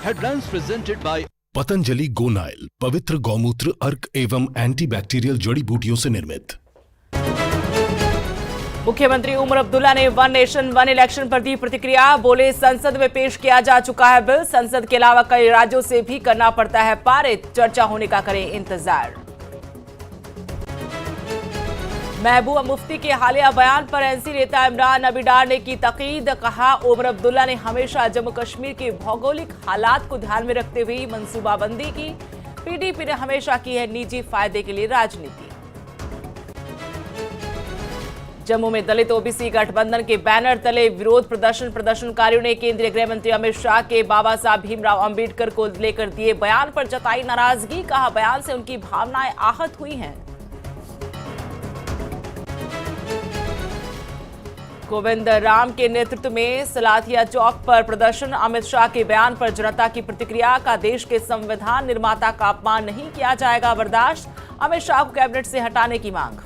Headlines presented by Patanjali Gonyle पवित्र गौमूत्र अर्क एवं एंटीबैक्टीरियल जड़ी बूटियों से निर्मित। मुख्यमंत्री उमर अब्दुल्ला ने वन नेशन वन इलेक्शन पर दी प्रतिक्रिया। बोले, संसद में पेश किया जा चुका है बिल, संसद के अलावा कई राज्यों से भी करना पड़ता है पारित, चर्चा होने का करें इंतजार। महबूबा मुफ्ती के हालिया बयान पर एनसी नेता इमरान नबी डार ने की तकीद। कहा, उमर अब्दुल्ला ने हमेशा जम्मू कश्मीर के भौगोलिक हालात को ध्यान में रखते हुए मंसूबाबंदी की। पीडीपी ने हमेशा की है निजी फायदे के लिए राजनीति। जम्मू में दलित ओबीसी गठबंधन के बैनर तले विरोध प्रदर्शनकारियों ने केंद्रीय गृह मंत्री अमित शाह के बाबा साहब भीमराव अंबेडकर को लेकर दिए बयान पर जताई नाराजगी। कहा, बयान से उनकी भावनाएं आहत हुई हैं। गोविंद राम के नेतृत्व में सलाथिया चौक पर प्रदर्शन। अमित शाह के बयान पर जनता की प्रतिक्रिया। का देश के संविधान निर्माता का अपमान नहीं किया जाएगा बर्दाश्त। अमित शाह को कैबिनेट से हटाने की मांग।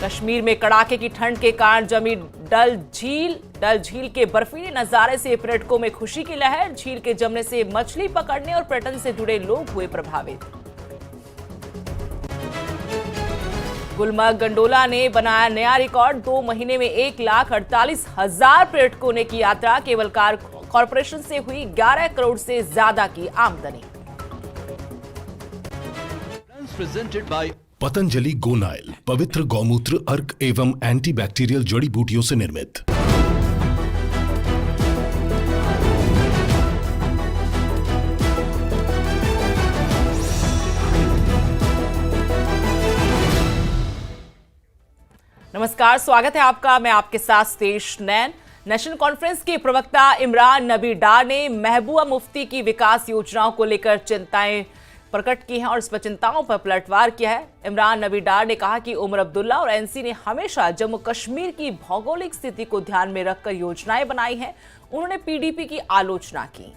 कश्मीर में कड़ाके की ठंड के कारण जमी डल झील के बर्फीले नजारे से पर्यटकों में खुशी की लहर। झील के जमने से मछली पकड़ने और पर्यटन से जुड़े लोग हुए प्रभावित। गुलमर्ग गंडोला ने बनाया नया रिकॉर्ड। 2 महीने में 1,48,000 पर्यटकों ने की यात्रा। केवल कार कॉरपोरेशन से हुई 11 करोड़ से ज्यादा की आमदनी। presented by पतंजलि गोनाइल पवित्र गौमूत्र अर्क एवं एंटीबैक्टीरियल जड़ी बूटियों से निर्मित। नमस्कार, स्वागत है आपका। मैं आपके साथ तेज नैन। नेशनल कॉन्फ्रेंस के प्रवक्ता इमरान नबी डार ने महबूबा मुफ्ती की विकास योजनाओं को लेकर चिंताएं प्रकट की हैं और इस पर चिंताओं पर पलटवार किया है। इमरान नबी डार ने कहा कि उमर अब्दुल्ला और एनसी ने हमेशा जम्मू कश्मीर की भौगोलिक स्थिति को ध्यान में रखकर योजनाएं बनाई हैं। उन्होंने पीडीपी की आलोचना की।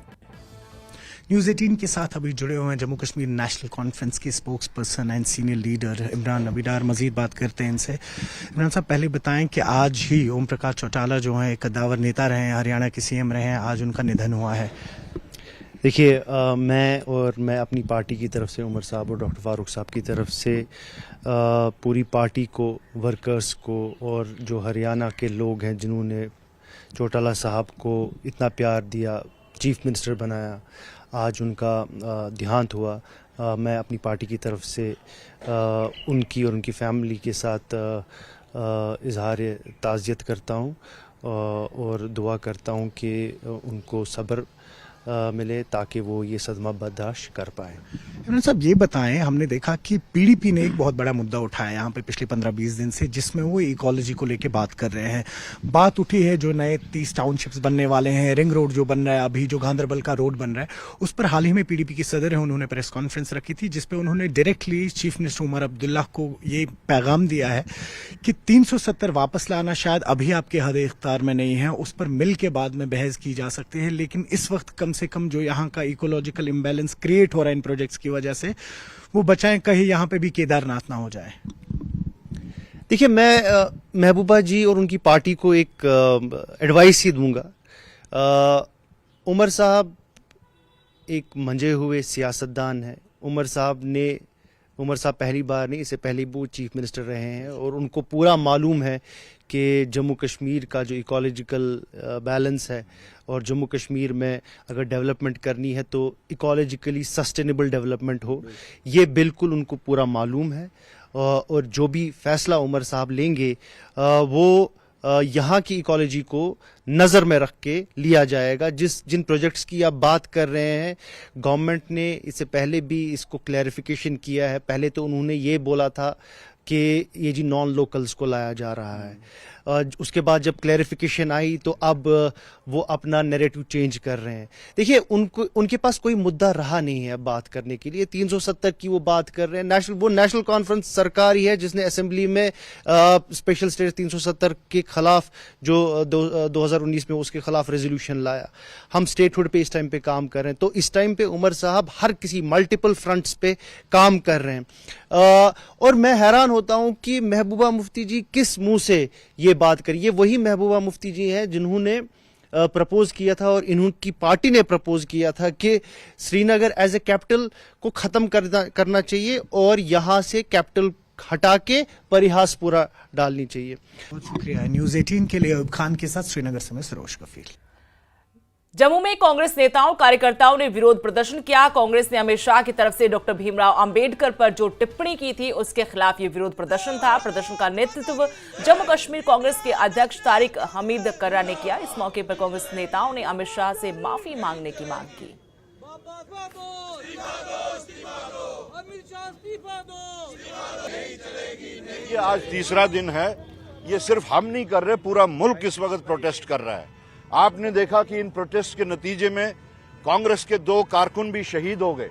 न्यूज़ 18 के साथ अभी जुड़े हुए हैं जम्मू कश्मीर नेशनल कॉन्फ्रेंस के spokes person and senior leader Imran नबी डार। मजीद बात करते हैं इनसे। इमरान साहब, पहले बताएं कि आज ही ओम प्रकाश चौटाला जो हैं एक कद्दावर नेता रहे हैं, हरियाणा के सीएम रहे हैं, आज उनका निधन हुआ है। देखिए, मैं अपनी पार्टी की तरफ से, उमर साहब और डॉक्टर फारूक साहब की तरफ से पूरी पार्टी को, वर्कर्स को और जो हरियाणा के लोग हैं जिन्होंने चौटाला साहब को इतना प्यार दिया, चीफ मिनिस्टर बनाया, आज उनका देहांत हुआ, मैं अपनी पार्टी की तरफ से उनकी और उनकी फैमिली के साथ इजहार ताज़ियत करता हूँ और दुआ करता हूँ कि उनको सब्र मिले ताकि वो ये सदमा बर्दाश्त कर पाए। इमरान साहब, ये बताएं, हमने देखा कि पीडीपी ने एक बहुत बड़ा मुद्दा उठाया यहाँ पे पिछले 15-20 दिन से, जिसमें वो इकोलॉजी को लेके बात कर रहे हैं। बात उठी है जो नए 30 टाउनशिप्स बनने वाले हैं, रिंग रोड जो बन रहा है, अभी जो गांधरबल का रोड बन रहा है, उस पर हाल ही में पीडीपी के सदर हैं, उन्होंने प्रेस कॉन्फ्रेंस रखी थी जिसपे उन्होंने directly chief minister Omar Abdullah को ये पैगाम दिया है कि 370 वापस लाना शायद अभी आपके हद इख्तियार में नहीं है, उस पर मिल के बाद में बहस की जा सकती है, लेकिन इस वक्त कम से कम जो यहाँ का इकोलॉजिकल इम्बैलेंस क्रिएट हो रहा है इन प्रोजेक्ट्स की वजह से, वो बचाएं, कहीं यहाँ पे भी केदारनाथ ना हो जाए। देखिए, मैं महबूबा जी और उनकी पार्टी को एक एडवाइस ही दूंगा। उमर साहब एक मंजे हुए सियासतदान हैं। उमर साहब पहली बार नहीं, इससे पहले वो चीफ मिनिस्टर रहे हैं और उनको पूरा मालूम है कि जम्मू कश्मीर का जो इकोलॉजिकल बैलेंस है और जम्मू कश्मीर में अगर डेवलपमेंट करनी है तो इकोलॉजिकली सस्टेनेबल डेवलपमेंट हो, ये बिल्कुल उनको पूरा मालूम है। और जो भी फैसला उमर साहब लेंगे वो यहाँ की इकोलॉजी को नज़र में रख के लिया जाएगा। जिन प्रोजेक्ट्स की आप बात कर रहे हैं, गवर्नमेंट ने इससे पहले भी इसको क्लैरिफिकेशन किया है। पहले तो उन्होंने ये बोला था कि ये जी नॉन लोकल्स को लाया जा रहा है, उसके बाद जब क्लैरिफिकेशन आई तो अब वो अपना नैरेटिव चेंज कर रहे हैं। देखिए, उनके पास कोई मुद्दा रहा नहीं है बात करने के लिए। 370 की वो बात कर रहे हैं। वो नेशनल कॉन्फ्रेंस सरकार ही है जिसने असेंबली में स्पेशल स्टेटस 370 के खिलाफ जो 2019 में उसके खिलाफ रेजोल्यूशन लाया। हम स्टेटहुड पे इस टाइम पे काम कर रहे हैं, तो इस टाइम पे उमर साहब हर किसी मल्टीपल फ्रंट्स पे काम कर रहे हैं। और मैं हैरान होता हूं कि महबूबा मुफ्ती जी किस मुंह से ये बात करी। ये वही महबूबा मुफ्ती जी हैं जिन्होंने प्रपोज किया था और इन्होंने पार्टी ने प्रपोज किया था कि श्रीनगर एज ए कैपिटल को खत्म करना चाहिए और यहाँ से कैपिटल हटा के परिहासपुरा डालनी चाहिए। बहुत शुक्रिया। न्यूज 18 के लिए अयूब खान के साथ श्रीनगर से मैं सरोज कफील। जम्मू में कांग्रेस नेताओं कार्यकर्ताओं ने विरोध प्रदर्शन किया। कांग्रेस ने अमित शाह की तरफ से डॉक्टर भीमराव अंबेडकर पर जो टिप्पणी की थी उसके खिलाफ ये विरोध प्रदर्शन था। प्रदर्शन का नेतृत्व जम्मू कश्मीर कांग्रेस के अध्यक्ष तारिक हमीद कर्रा ने किया। इस मौके पर कांग्रेस नेताओं ने अमित शाह से माफी मांगने की मांग की। ये आज तीसरा दिन है। ये सिर्फ हम नहीं कर रहे, पूरा मुल्क इस वक्त प्रोटेस्ट कर रहा है। आपने देखा कि इन प्रोटेस्ट के नतीजे में कांग्रेस के 2 कारकुन भी शहीद हो गए।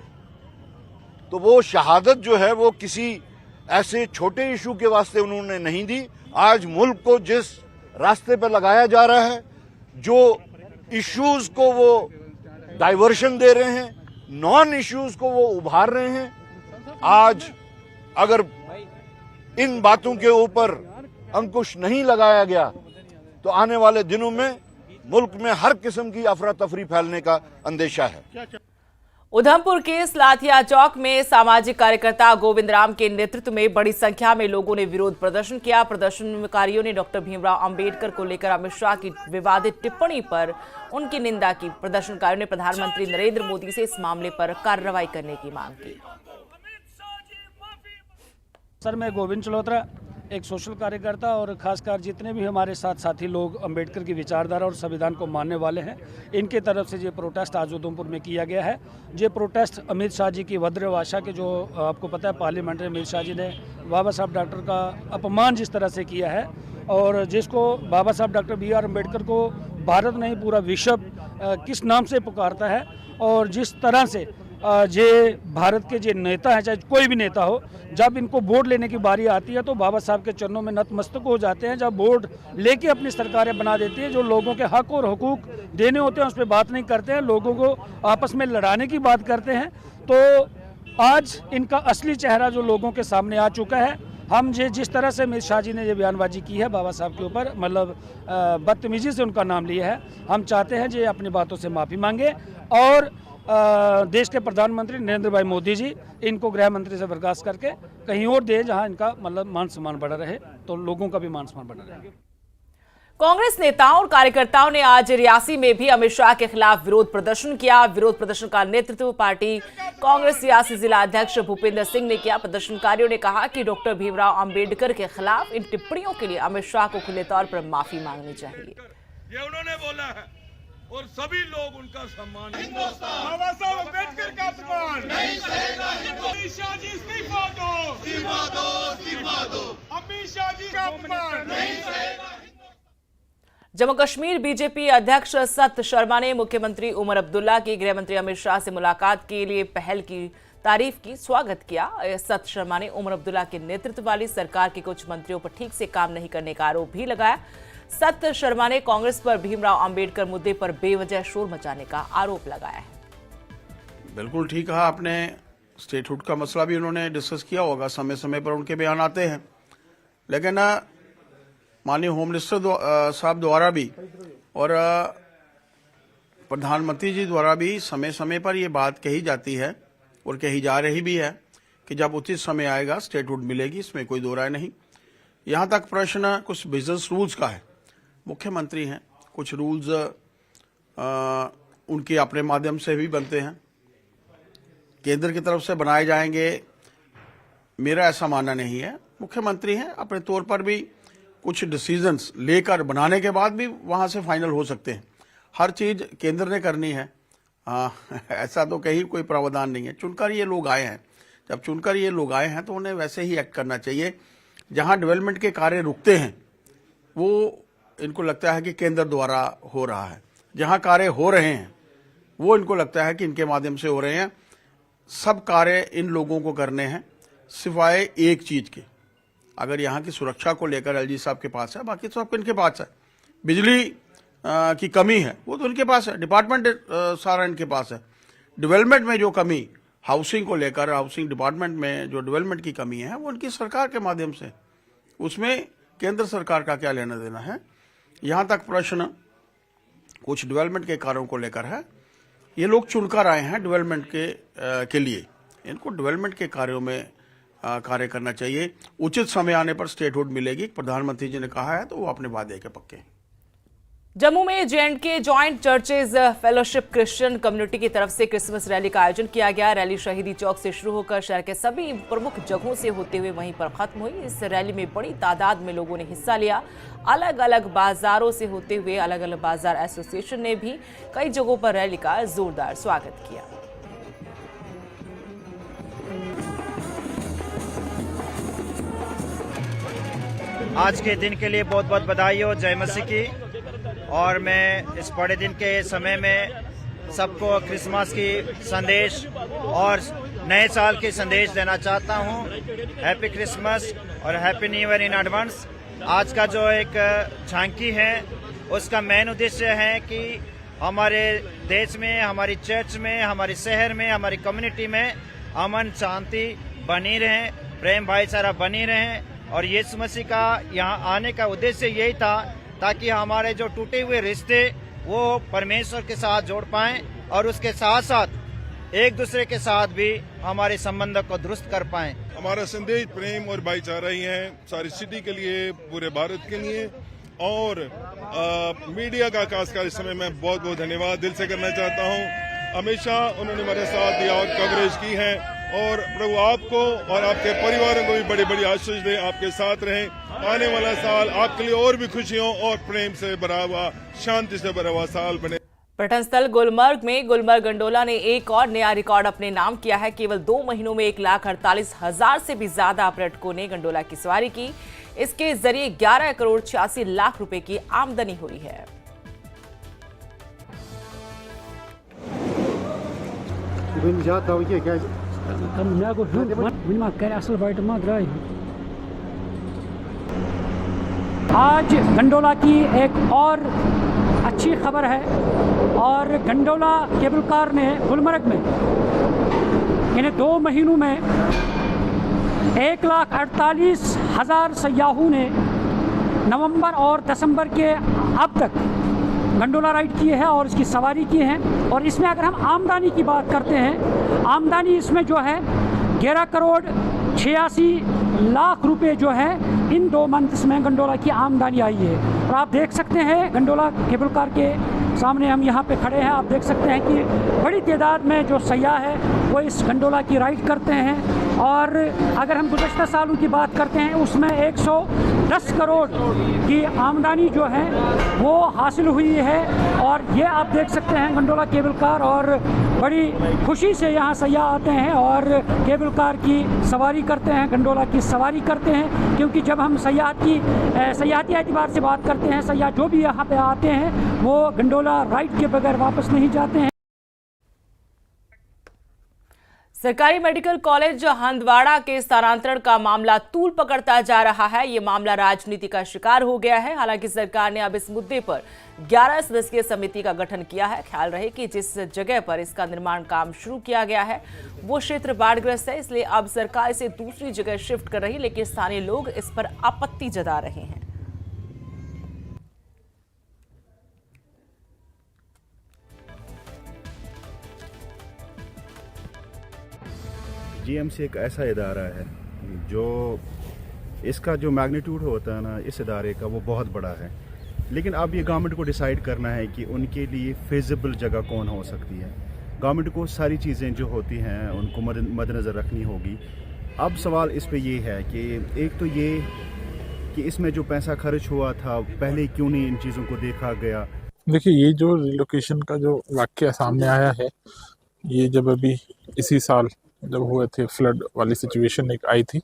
तो वो शहादत जो है वो किसी ऐसे छोटे इशू के वास्ते उन्होंने नहीं दी। आज मुल्क को जिस रास्ते पर लगाया जा रहा है, जो इश्यूज को वो डाइवर्शन दे रहे हैं, नॉन इश्यूज को वो उभार रहे हैं, आज अगर इन बातों के ऊपर अंकुश नहीं लगाया गया तो आने वाले दिनों में मुल्क में हर किस्म की अफरा तफरी फैलने का अंदेशा है। उधमपुर के सलाथिया चौक में सामाजिक कार्यकर्ता गोविंद राम के नेतृत्व में बड़ी संख्या में लोगों ने विरोध प्रदर्शन किया। प्रदर्शनकारियों ने डॉक्टर भीमराव अंबेडकर को लेकर अमित शाह की विवादित टिप्पणी पर उनकी निंदा की। प्रदर्शनकारियों ने प्रधानमंत्री नरेंद्र मोदी से इस मामले पर कार्रवाई करने की मांग की। सर, मैं गोविंद चलोत्रा, एक सोशल कार्यकर्ता और खासकर जितने भी हमारे साथ साथी लोग अंबेडकर की विचारधारा और संविधान को मानने वाले हैं, इनके तरफ से ये प्रोटेस्ट आज उधमपुर में किया गया है। ये प्रोटेस्ट अमित शाह जी की भद्र भाषा के, जो आपको पता है पार्लियामेंट में अमित शाह जी ने बाबा साहब डॉक्टर का अपमान जिस तरह से किया है और जिसको बाबा साहब डॉक्टर BR अम्बेडकर को भारत नहीं पूरा विश्व किस नाम से पुकारता है और जिस तरह से जे भारत के जो नेता हैं, चाहे कोई भी नेता हो, जब इनको वोट लेने की बारी आती है तो बाबा साहब के चरणों में नतमस्तक हो जाते हैं। जब वोट लेके अपनी सरकारें बना देती है, जो लोगों के हक और हुकूक देने होते हैं उस पर बात नहीं करते हैं, लोगों को आपस में लड़ाने की बात करते हैं। तो आज इनका असली चेहरा जो लोगों के सामने आ चुका है। हम जिस तरह से अमित शाह जी ने ये बयानबाजी की है बाबा साहब के ऊपर, मतलब बदतमीजी से उनका नाम लिया है, हम चाहते हैं जी अपनी बातों से माफ़ी मांगे और देश के प्रधानमंत्री नरेंद्र भाई मोदी जी इनको गृह मंत्री से बर्खास्त करके कहीं और दे जहां इनका मतलब मान सम्मान बढ़ा रहे, तो लोगों का भी मान सम्मान बढ़ा रहे। कांग्रेस नेताओं और कार्यकर्ताओं ने आज रियासी में भी अमित शाह के खिलाफ विरोध प्रदर्शन किया। विरोध प्रदर्शन का नेतृत्व पार्टी कांग्रेस रियासी जिला अध्यक्ष भूपेंद्र सिंह ने किया। प्रदर्शनकारियों ने कहा कि डॉक्टर भीमराव अंबेडकर के खिलाफ इन टिप्पणियों के लिए अमित शाह को खुले तौर पर माफी मांगनी चाहिए। ये उन्होंने बोला है और सभी लोग उनका सम्मान, बाबा साहब अम्बेडकर का अपमान नहीं सहेगा। अमित शाह जी इस्तीफा दो, अमित शाह जी का अपमान नहीं सहेगा। जम्मू कश्मीर बीजेपी अध्यक्ष सत शर्मा ने मुख्यमंत्री उमर अब्दुल्ला की गृह मंत्री अमित शाह से मुलाकात के लिए पहल की तारीफ की, स्वागत किया। सत शर्मा ने उमर अब्दुल्ला के नेतृत्व वाली सरकार के कुछ मंत्रियों पर ठीक से काम नहीं करने का आरोप भी लगाया। सत शर्मा ने कांग्रेस पर भीमराव अंबेडकर मुद्दे पर बेवजह शोर मचाने का आरोप लगाया है। बिल्कुल ठीक कहा आपने, स्टेटहुड का मसला भी उन्होंने डिस्कस किया होगा, समय समय पर उनके बयान आते हैं, लेकिन माननीय होम मिनिस्टर साहब द्वारा भी और प्रधानमंत्री जी द्वारा भी समय समय पर ये बात कही जाती है और कही जा रही भी है कि जब उचित समय आएगा स्टेटहुड मिलेगी, इसमें कोई दो राय नहीं। यहाँ तक प्रश्न कुछ बिजनेस रूल्स का है, मुख्यमंत्री हैं, कुछ रूल्स उनके अपने माध्यम से भी बनते हैं, केंद्र की तरफ से बनाए जाएंगे, मेरा ऐसा मानना नहीं है। मुख्यमंत्री हैं, अपने तौर पर भी कुछ डिसीजंस लेकर बनाने के बाद भी वहां से फाइनल हो सकते हैं। हर चीज केंद्र ने करनी है, ऐसा तो कहीं कोई प्रावधान नहीं है। चुनकर ये लोग आए हैं, जब चुनकर ये लोग आए हैं तो उन्हें वैसे ही एक्ट करना चाहिए। जहां डेवलपमेंट के कार्य रुकते हैं वो इनको लगता है कि केंद्र द्वारा हो रहा है, जहां कार्य हो रहे हैं वो इनको लगता है कि इनके माध्यम से हो रहे हैं। सब कार्य इन लोगों को करने हैं सिवाय एक चीज के, अगर यहाँ की सुरक्षा को लेकर एलजी साहब के पास है, बाकी तो सब इनके पास है। बिजली की कमी है वो तो इनके पास है, डिपार्टमेंट सारा इनके पास है। डेवलपमेंट में जो कमी, हाउसिंग को लेकर, हाउसिंग डिपार्टमेंट में जो डेवलपमेंट की कमी है वो उनकी सरकार के माध्यम से, उसमें केंद्र सरकार का क्या लेना देना है। यहाँ तक प्रश्न कुछ डेवलपमेंट के कार्यों को लेकर है। ये लोग चुनकर आए हैं डेवलपमेंट के लिए, इनको डेवलपमेंट के कार्यों में कार्य करना चाहिए। उचित समय आने पर स्टेटहुड मिलेगी, प्रधानमंत्री जी ने कहा है, तो वो अपने वादे के पक्के हैं। जम्मू में J&K joint churches fellowship Christian community की तरफ से क्रिसमस रैली का आयोजन किया गया। रैली शहीदी चौक से शुरू होकर शहर के सभी प्रमुख जगहों से होते हुए वहीं पर खत्म हुई। इस रैली में बड़ी तादाद में लोगों ने हिस्सा लिया। अलग अलग बाजारों से होते हुए अलग अलग बाजार एसोसिएशन ने भी कई जगहों पर रैली का जोरदार स्वागत किया। आज के दिन के लिए बहुत बहुत बधाई हो, जय मसीह की। और मैं इस बड़े दिन के समय में सबको क्रिसमस की संदेश और नए साल के संदेश देना चाहता हूं। हैप्पी क्रिसमस और happy new year in advance. आज का जो एक झांकी है उसका मेन उद्देश्य है कि हमारे देश में, हमारी चर्च में, हमारे शहर में, हमारी कम्युनिटी में अमन शांति बनी रहे, प्रेम भाईचारा बनी रहे। और यीशु मसीह का यहाँ आने का उद्देश्य यही था ताकि हमारे जो टूटे हुए रिश्ते वो परमेश्वर के साथ जोड़ पाएं और उसके साथ साथ एक दूसरे के साथ भी हमारे संबंध को दुरुस्त कर पाएं। हमारा संदेश प्रेम और भाईचारा ही है, सारी सिटी के लिए, पूरे भारत के लिए। और मीडिया का खासकर इस समय मैं बहुत बहुत धन्यवाद दिल से करना चाहता हूं। हमेशा उन्होंने मेरे साथ दिया और कवरेज की है। और प्रभु आपको और आपके परिवारों को भी बड़ी बड़ी आशीष दे, आपके साथ रहें। आने वाला साल आपके लिए और भी खुशियों और प्रेम से भरा हुआ, शांति से भरा हुआ साल बने। पर्यटन स्थल गुलमर्ग में गुलमर्ग गंडोला ने एक और नया रिकॉर्ड अपने नाम किया है। केवल 2 महीनों में 1,48,000 से भी ज्यादा पर्यटकों ने गंडोला की सवारी की। इसके जरिए 11 करोड़ 86 लाख रुपए की आमदनी हुई है। आज गंडोला की एक और अच्छी खबर है और गंडोला केबल कार ने गुलमर्ग में इन्हें 2 महीनों में 1,48,000 सयाहों ने नवंबर और दिसंबर के अब तक गंडोला राइड किए हैं और इसकी सवारी की है। और इसमें अगर हम आमदनी की बात करते हैं, आमदनी इसमें जो है 11 करोड़ 86 लाख रुपए जो है इन 2 मंथ्स में गंडोला की आमदनी आई है। और आप देख सकते हैं गंडोला केबल कार के सामने हम यहाँ पे खड़े हैं, आप देख सकते हैं कि बड़ी तादाद में जो सयाह है वो इस गंडोला की राइड करते हैं। और अगर हम गुज़श्ता सालों की बात करते हैं उसमें 110 करोड़ की आमदनी जो है वो हासिल हुई है। और ये आप देख सकते हैं गंडोला केबल कार, और बड़ी खुशी से यहाँ सयाह आते हैं और केबल कार की सवारी करते हैं, गंडोला की सवारी करते हैं। क्योंकि जब हम सयाहती एतबार से बात करते हैं, सयाह जो भी यहाँ पे आते हैं वो गंडोला राइड के बगैर वापस नहीं जाते हैं। सरकारी मेडिकल कॉलेज हंदवाड़ा के स्थानांतरण का मामला तूल पकड़ता जा रहा है। ये मामला राजनीति का शिकार हो गया है। हालांकि सरकार ने अब इस मुद्दे पर 11 सदस्यीय समिति का गठन किया है। ख्याल रहे कि जिस जगह पर इसका निर्माण काम शुरू किया गया है वो क्षेत्र बाढ़ग्रस्त है, इसलिए अब सरकार इसे दूसरी जगह शिफ्ट कर रही है, लेकिन स्थानीय लोग इस पर आपत्ति जता रहे हैं। जीएमसी एक ऐसा इदारा है जो इसका जो मैग्नीट्यूड होता है ना इस इदारे का वो बहुत बड़ा है। लेकिन अब ये गवर्नमेंट को डिसाइड करना है कि उनके लिए फिजिबल जगह कौन हो सकती है। गवर्नमेंट को सारी चीज़ें जो होती हैं उनको मद्देनज़र रखनी होगी। अब सवाल इस पे ये है कि एक तो ये कि इसमें जो पैसा खर्च हुआ था पहले क्यों नहीं इन चीज़ों को देखा गया। देखिए, ये जो रिलोकेशन का जो वाकया सामने आया है, ये जब अभी इसी साल जब हुए थे फ्लड वाली सिचुएशन एक आई थी,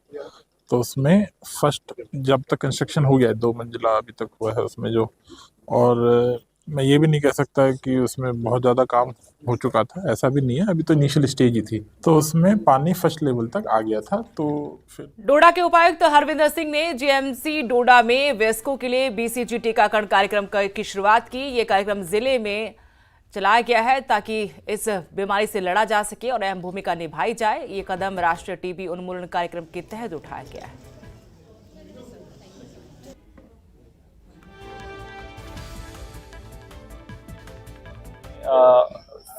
तो उसमें फर्स्ट जब तक कंस्ट्रक्शन हो गया 2 मंजिला अभी तक हुआ है उसमें जो, और मैं ये भी नहीं कह सकता कि उसमें बहुत ज़्यादा काम हो चुका था, ऐसा भी नहीं है। अभी तो इनिशियल स्टेज ही थी, तो उसमें पानी फर्स्ट लेवल तक आ गया था। तो फिर डोडा के उपायुक्त हरविंदर सिंह ने जीएमसी डोडा में वयस्कों के लिए बीसीजी टीकाकरण कार्यक्रम की शुरुआत की। ये कार्यक्रम जिले में चलाया गया है ताकि इस बीमारी से लड़ा जा सके और अहम भूमिका निभाई जाए। ये कदम राष्ट्रीय टीबी उन्मूलन कार्यक्रम के तहत उठाया गया है।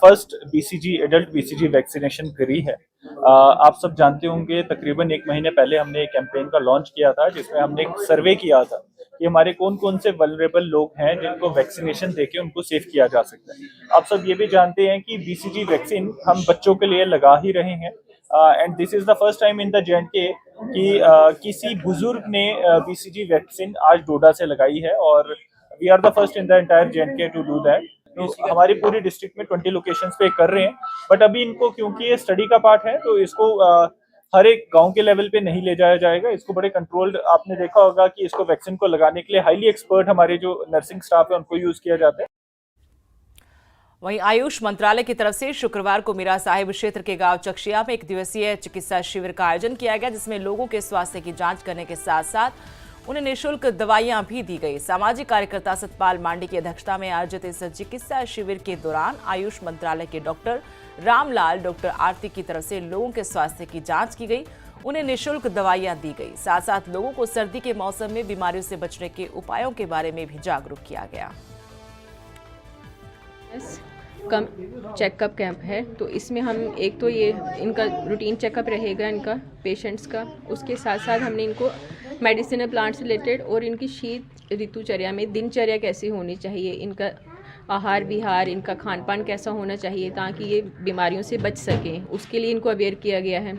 First BCG adult BCG vaccination करी है। आप सब जानते होंगे तकरीबन 1 महीने पहले हमने एक कैंपेन का लॉन्च किया था जिसमें हमने एक सर्वे किया था कि हमारे कौन कौन से वल्नरेबल लोग हैं जिनको वैक्सीनेशन देके उनको सेव किया जा सकता है। आप सब ये भी जानते हैं कि बीसीजी वैक्सीन हम बच्चों के लिए लगा ही रहे हैं and this is the first time in the J&K कि किसी बुजुर्ग ने बीसीजी वैक्सीन आज डोडा से लगाई है और we are the first in the entire J&K to do that. तो हमारी पूरी डिस्ट्रिक्ट में 20 लोकेशंस पे कर रहे हैं, बट अभी इनको क्योंकि ये स्टडी का पार्ट है तो इसको हर एक गांव के लेवल पे नहीं ले जाया जाएगा। इसको बड़े कंट्रोल्ड, आपने देखा होगा कि इसको वैक्सीन को लगाने के लिए हाईली एक्सपर्ट हमारे जो नर्सिंग स्टाफ है उनको यूज किया जाता है। वहीं आयुष मंत्रालय की तरफ से शुक्रवार को मीरा साहिब क्षेत्र के गांव चक्षिया में 1 दिवसीय चिकित्सा शिविर का आयोजन किया गया, जिसमें लोगों के स्वास्थ्य की जांच करने के साथ साथ उन्हें निःशुल्क दवाइयां भी दी गई। सामाजिक कार्यकर्ता सतपाल मांडी की अध्यक्षता में आयोजित इस चिकित्सा शिविर के दौरान आयुष मंत्रालय के डॉक्टर रामलाल, डॉक्टर आरती की तरफ से लोगों के स्वास्थ्य की जांच की गई, उन्हें निःशुल्क दवाइयां दी गई। साथ साथ लोगों को सर्दी के मौसम में बीमारियों से बचने के उपायों के बारे में भी जागरूक किया गया। कम चेकअप कैंप है, तो इसमें हम एक तो ये इनका रूटीन चेकअप रहेगा इनका पेशेंट्स का, उसके साथ साथ हमने इनको मेडिसिनल प्लांट से रिलेटेड और इनकी शीत ऋतुचर्या में दिनचर्या कैसी होनी चाहिए, इनका आहार विहार, इनका खान पान कैसा होना चाहिए ताकि ये बीमारियों से बच सकें, उसके लिए इनको अवेयर किया गया है।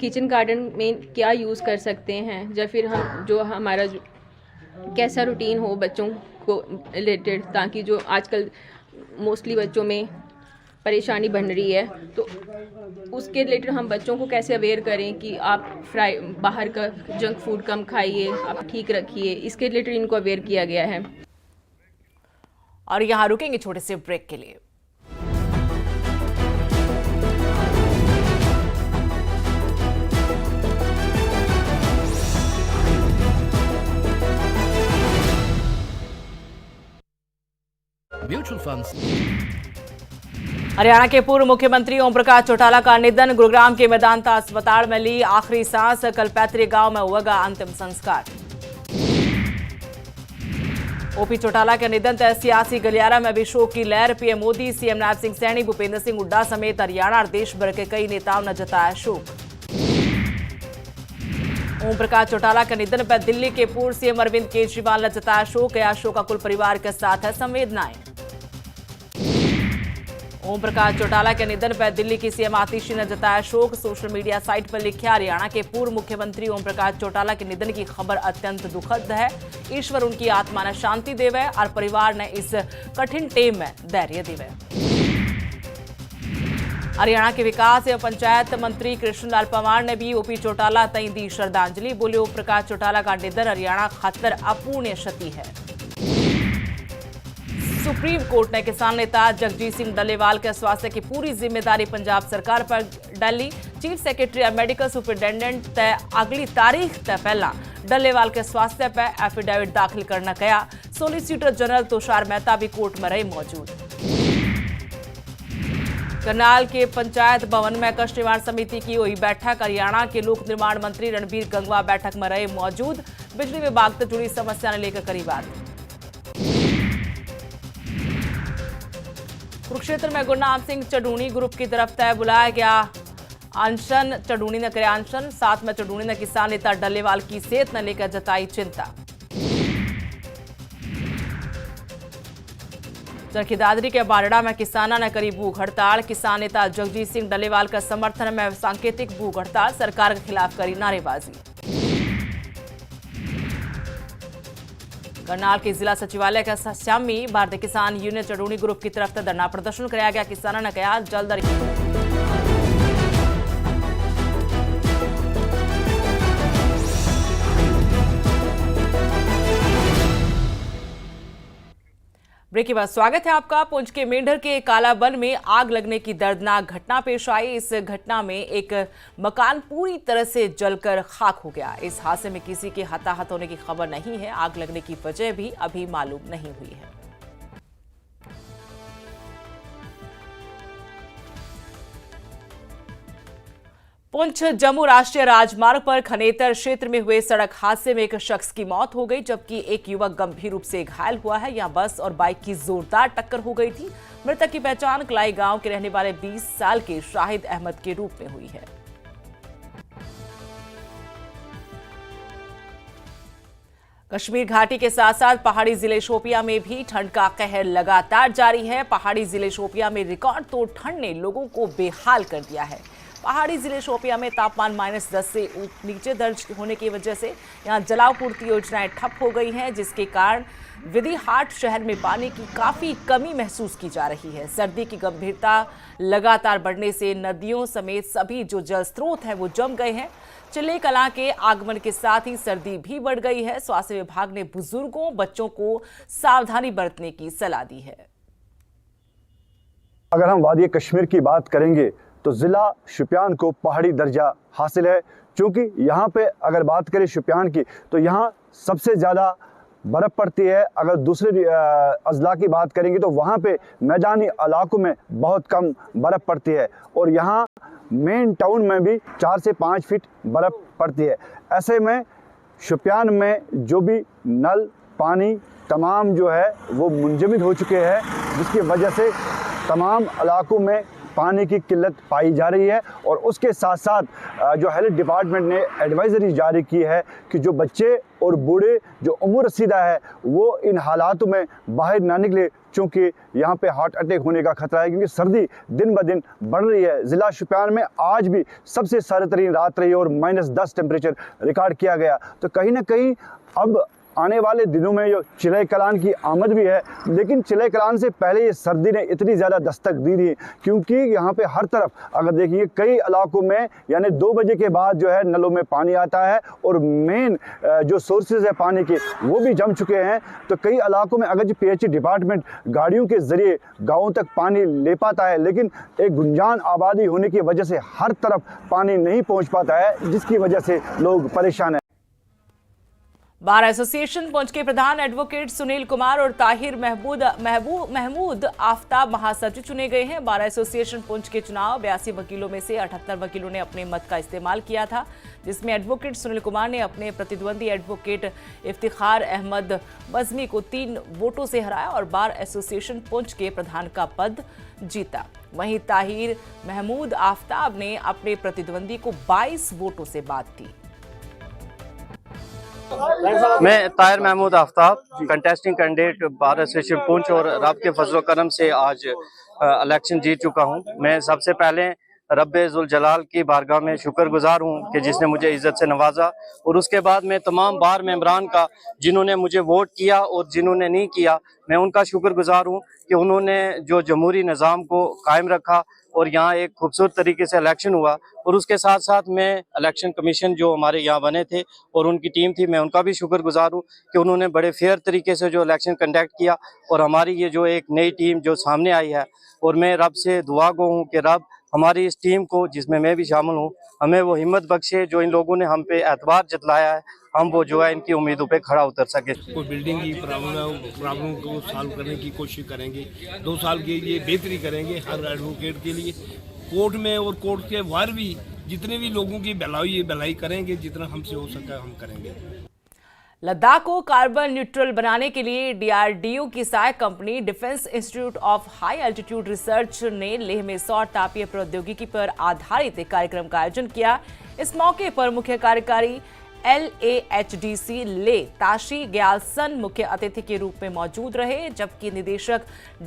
किचन गार्डन में क्या यूज़ कर सकते हैं, या फिर हम जो हमारा कैसा रूटीन हो बच्चों को रिलेटेड, ताकि जो आजकल मोस्टली बच्चों में परेशानी बन रही है तो उसके रिलेटेड हम बच्चों को कैसे अवेयर करें कि आप बाहर का जंक फूड कम खाइए, आप ठीक रखिए, इसके रिलेटेड इनको अवेयर किया गया है। और यहाँ रुकेंगे छोटे से ब्रेक के लिए। Mutual funds. हरियाणा के पूर्व मुख्यमंत्री ओम प्रकाश चौटाला का निधन, गुरुग्राम के मेदांता अस्पताल में ली आखिरी सांस, कल पैतृक गांव में होगा अंतिम संस्कार। ओपी चौटाला के निधन तय सियासी गलियारा में भी शोक की लहर, पीएम मोदी, सीएम नायब सिंह सैनी, भूपेंद्र सिंह हुड्डा समेत हरियाणा और देश भर के कई नेताओं ने जताया शोक। ओम प्रकाश चौटाला के निधन पर दिल्ली के पूर्व सीएम अरविंद केजरीवाल ने जताया शोक, गया शोकाकुल परिवार के साथ है संवेदनाएं। ओम प्रकाश चौटाला के निधन पर दिल्ली की सीएम आतिशी ने जताया शोक, सोशल मीडिया साइट पर लिखा, हरियाणा के पूर्व मुख्यमंत्री ओम प्रकाश चौटाला के निधन की खबर अत्यंत दुखद है, ईश्वर उनकी आत्मा ने शांति देवे और परिवार ने इस कठिन टेम में धैर्य देवे। हरियाणा के विकास एवं पंचायत मंत्री कृष्णलाल पंवार ने भी ओपी चौटाला तई दी श्रद्धांजलि, बोले ओम प्रकाश चौटाला का निधन हरियाणा खातर अपूर्णीय क्षति है। सुप्रीम कोर्ट ने किसान नेता जगजीत सिंह डल्लेवाल के स्वास्थ्य की पूरी जिम्मेदारी पंजाब सरकार पर डाली, चीफ सेक्रेटरी और मेडिकल सुपरिटेंडेंट तय अगली तारीख तय पहला डल्लेवाल के स्वास्थ्य पर एफिडेविट दाखिल करना गया, सोलिसिटर जनरल तुषार मेहता भी कोर्ट में रहे मौजूद। करनाल के पंचायत भवन में कष्ट निवारण समिति की हुई बैठक, हरियाणा के लोक निर्माण मंत्री रणबीर गंगवा बैठक में रहे मौजूद, बिजली विभाग से जुड़ी समस्या ने लेकर करी बात। कुरुक्षेत्र में गुरनाम सिंह चढ़ूनी ग्रुप की तरफ तय बुलाया गया अनशन, चढ़ूनी ने करे अनशन, साथ में चढ़ूनी ने किसान नेता डल्लेवाल की सेहत न लेकर जताई चिंता। चरखी दादरी के बारड़ा में किसाना ने करी भूख हड़ताल, किसान नेता जगजीत सिंह डल्लेवाल का समर्थन में सांकेतिक भूख हड़ताल, सरकार के खिलाफ करी नारेबाजी। करनाल के जिला सचिवालय का श्यामी भारतीय किसान यूनियन चढ़ूनी ग्रुप की तरफ से धरना प्रदर्शन कराया गया, किसानों ने कहा जल्द ब्रेक के बाद स्वागत है आपका। पुंछ के मेंढर के कालाबन में आग लगने की दर्दनाक घटना पेश आई। इस घटना में एक मकान पूरी तरह से जलकर खाक हो गया। इस हादसे में किसी के हताहत होने की खबर नहीं है। आग लगने की वजह भी अभी मालूम नहीं हुई है। पुंछ जम्मू राष्ट्रीय राजमार्ग पर खनेतर क्षेत्र में हुए सड़क हादसे में एक शख्स की मौत हो गई, जबकि एक युवक गंभीर रूप से घायल हुआ है। यहां बस और बाइक की जोरदार टक्कर हो गई थी। मृतक की पहचान कलाई गांव के रहने वाले 20 साल के शाहिद अहमद के रूप में हुई है। कश्मीर घाटी के साथ साथ पहाड़ी जिले शोपियां में भी ठंड का कहर लगातार जारी है। पहाड़ी जिले शोपियां में रिकॉर्ड तोड़ ठंड ने लोगों को बेहाल कर दिया है। पहाड़ी जिले शोपियां में तापमान -10 से नीचे दर्ज होने की वजह से यहां जलापूर्ति योजनाएं ठप हो गई हैं, जिसके कारण विधिहाट शहर में पानी की काफी कमी महसूस की जा रही है। सर्दी की गंभीरता लगातार बढ़ने से नदियों समेत सभी जो जल स्रोत हैं वो जम गए हैं। चिल्ले कलां के आगमन के साथ ही सर्दी भी बढ़ गई है। स्वास्थ्य विभाग ने बुजुर्गों, बच्चों को सावधानी बरतने की सलाह दी है। अगर हम वादी कश्मीर की बात करेंगे तो ज़िला शुपियान को पहाड़ी दर्जा हासिल है, क्योंकि यहाँ पे अगर बात करें शुपियान की तो यहाँ सबसे ज़्यादा बर्फ़ पड़ती है। अगर दूसरे अजला की बात करेंगे तो वहाँ पे मैदानी इलाकों में बहुत कम बर्फ़ पड़ती है और यहाँ मेन टाउन में भी 4 से 5 फीट बर्फ़ पड़ती है। ऐसे में शुपियान में जो भी नल पानी तमाम जो है वो मुंजमद हो चुके हैं, जिसकी वजह से तमाम इलाकों में पानी की किल्लत पाई जा रही है। और उसके साथ साथ जो हेल्थ डिपार्टमेंट ने एडवाइजरी जारी की है कि जो बच्चे और बूढ़े जो उम्र रसीदा है वो इन हालातों में बाहर ना निकले, क्योंकि यहाँ पे हार्ट अटैक होने का खतरा है, क्योंकि सर्दी दिन ब दिन बढ़ रही है। ज़िला शुपियान में आज भी सबसे सर्द तरीन रात रही और -10 टेम्परेचर रिकॉर्ड किया गया। तो कहीं ना कहीं अब आने वाले दिनों में जो चिल्ले कलान की आमद भी है, लेकिन चिल्ले कलान से पहले ये सर्दी ने इतनी ज़्यादा दस्तक दी थी, क्योंकि यहाँ पे हर तरफ अगर देखिए कई इलाकों में यानी 2 बजे के बाद जो है नलों में पानी आता है और मेन जो सोर्सेज है पानी के वो भी जम चुके हैं। तो कई इलाकों में अगर जो PHE डिपार्टमेंट गाड़ियों के ज़रिए गाँवों तक पानी ले पाता है, लेकिन एक गुंजान आबादी होने की वजह से हर तरफ पानी नहीं पहुँच पाता है, जिसकी वजह से लोग परेशान हैं। बार एसोसिएशन पुंछ के प्रधान एडवोकेट सुनील कुमार और ताहिर महमूद आफ्ताब महासचिव चुने गए हैं। बार एसोसिएशन पुंछ के चुनाव 82 वकीलों में से 78 वकीलों ने अपने मत का इस्तेमाल किया था, जिसमें एडवोकेट सुनील कुमार ने अपने प्रतिद्वंदी एडवोकेट इफ्तिखार अहमद बज़मी को 3 वोटों से हराया और बार एसोसिएशन पुंछ के प्रधान का पद जीता। वहीं ताहिर महमूद आफ्ताब ने अपने प्रतिद्वंदी को 22 वोटों से बात दी। मैं Tahir Mahmood Aftab contesting candidate bar association Poonch और रब के फजलो करम से आज इलेक्शन जीत चुका हूं। मैं सबसे पहले रब्बे जुल जलाल की बारगाह में शुक्रगुजार हूं कि जिसने मुझे इज्जत से नवाजा, और उसके बाद मैं तमाम बार मेंबरान का जिन्होंने मुझे वोट किया और जिन्होंने नहीं किया, मैं उनका शुक्रगुजार हूं कि उन्होंने जो जमहूरी निज़ाम को कायम रखा और यहाँ एक खूबसूरत तरीके से इलेक्शन हुआ। और उसके साथ साथ मैं इलेक्शन कमीशन जो हमारे यहाँ बने थे और उनकी टीम थी, मैं उनका भी शुक्रगुजार हूँ कि उन्होंने बड़े फेयर तरीके से जो इलेक्शन कंडक्ट किया और हमारी ये जो एक नई टीम जो सामने आई है। और मैं रब से दुआ गो हूँ कि रब हमारी इस टीम को, जिसमें मैं भी शामिल हूँ, हमें वो हिम्मत बख्शे जो इन लोगों ने हम पे एतबार जतलाया है, हम वो जो है इनकी उम्मीदों पे खड़ा उतर सके। कोई बिल्डिंग की प्रॉब्लम को सॉल्व करने की कोशिश करेंगे। 2 साल के लिए बेहतरी करेंगे हर एडवोकेट के लिए। कोर्ट में और कोर्ट के बाहर भी जितने भी लोगों की भलाई करेंगे, जितना हमसे हो सका हम करेंगे। लद्दाख को कार्बन न्यूट्रल बनाने के लिए DRDO की सहायक company defence institute of high altitude research ने लेह में सौर तापीय प्रौद्योगिकी पर आधारित एक कार्यक्रम का आयोजन किया। इस मौके पर मुख्य कार्यकारी LAHDC ले ताशी ग्यालसन मुख्य अतिथि के रूप में मौजूद रहे, जबकि निदेशक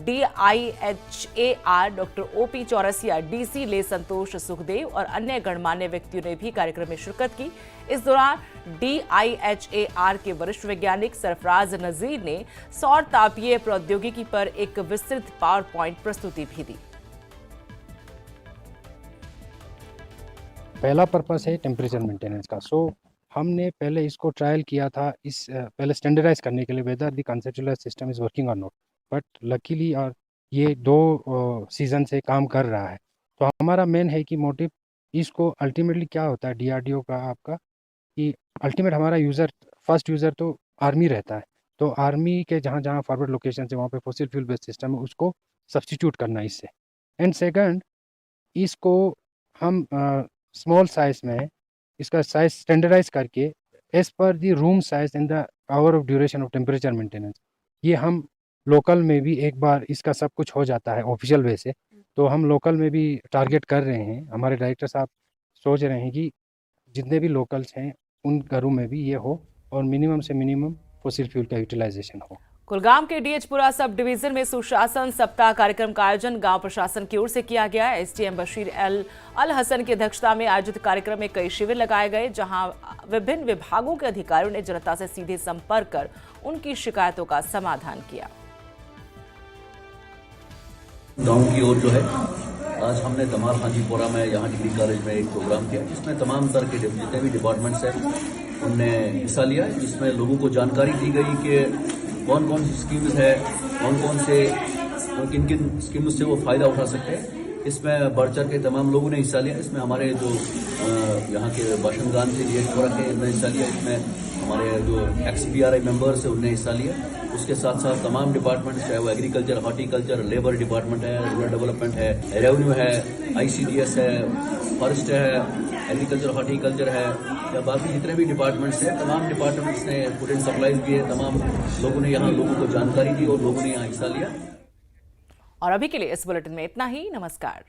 DIHAR doctor OP Chaurasia, DC ले संतोष सुखदेव और अन्य गणमान्य व्यक्तियों ने भी कार्यक्रम में शिरकत की। इस दौरान DIHAR के वरिष्ठ वैज्ञानिक सरफराज नजीर ने सौर तापीय प्रौद्योगिकी पर एक विस्तृत पावर पॉइंट प्रस्तुति भी दी। पहला पर्पस है टेम्परेचर मेंटेनेंस का। हमने पहले इसको ट्रायल किया था पहले स्टैंडर्डाइज करने के लिए whether the conceptual system is working और नॉट, बट लकीली और ये 2 सीजन से काम कर रहा है। तो हमारा मेन है कि मोटिव इसको अल्टीमेटली क्या होता है DRDO का आपका, कि अल्टीमेट हमारा फर्स्ट यूज़र तो आर्मी रहता है, तो आर्मी के जहाँ फॉरवर्ड लोकेशन है वहाँ पे फॉसिल फ्यूल बेस्ड सिस्टम है, उसको सब्सटीट्यूट करना इससे। एंड सेकंड, इसको हम स्मॉल साइज में है, इसका साइज स्टैंडर्डाइज करके as per the room size and the hour of duration of temperature maintenance, ये हम लोकल में भी एक बार इसका सब कुछ हो जाता है ऑफिशियल वे से, तो हम लोकल में भी टारगेट कर रहे हैं। हमारे डायरेक्टर साहब सोच रहे हैं कि जितने भी लोकल्स हैं उन घरों में भी ये हो और मिनिमम से मिनिमम फॉसिल फ्यूल का यूटिलाइजेशन हो। कुलगाम के डीएचपुरा सब डिवीजन में सुशासन सप्ताह कार्यक्रम का आयोजन गांव प्रशासन की ओर से किया गया। एसडीएम बशीर अल हसन की अध्यक्षता में आयोजित कार्यक्रम में कई शिविर लगाए गए, जहां विभिन्न विभागों के अधिकारियों ने जनता से सीधे संपर्क कर उनकी शिकायतों का समाधान किया। गांव की ओर जो है, आज हमने तमाम हाजीपुरा में यहाँ डिग्री कॉलेज में एक प्रोग्राम किया जिसमें तमाम तरह के जितने भी डिपार्टमेंट्स हैं उनने हिस्सा लिया, जिसमें लोगों को जानकारी दी गई कि कौन कौन सी स्कीम्स है, कौन कौन से किन किन स्कीम्स से वो फ़ायदा उठा सकते हैं। इसमें बढ़ चढ़ के तमाम लोगों ने हिस्सा लिया। इसमें हमारे जो यहाँ के बाशिंदान थे डीएचपुरा के, उन्होंने हिस्सा लिया। इसमें हमारे जो XBRI मेंबर्स हैं उनने हिस्सा लिया। उसके साथ साथ तमाम डिपार्टमेंट्स, चाहे वो एग्रीकल्चर, हॉर्टिकल्चर, लेबर डिपार्टमेंट है, रूरल डेवलपमेंट है, रेवेन्यू है, ICDS है, फॉरेस्ट है, एग्रीकल्चर हॉर्टिकल्चर है, या बाकी जितने भी डिपार्टमेंट्स हैं, तमाम डिपार्टमेंट्स ने फूड एंड सप्लाई किए। तमाम लोगों ने यहाँ लोगों को जानकारी दी और लोगों ने यहाँ हिस्सा लिया। और अभी के लिए इस बुलेटिन में इतना ही। नमस्कार।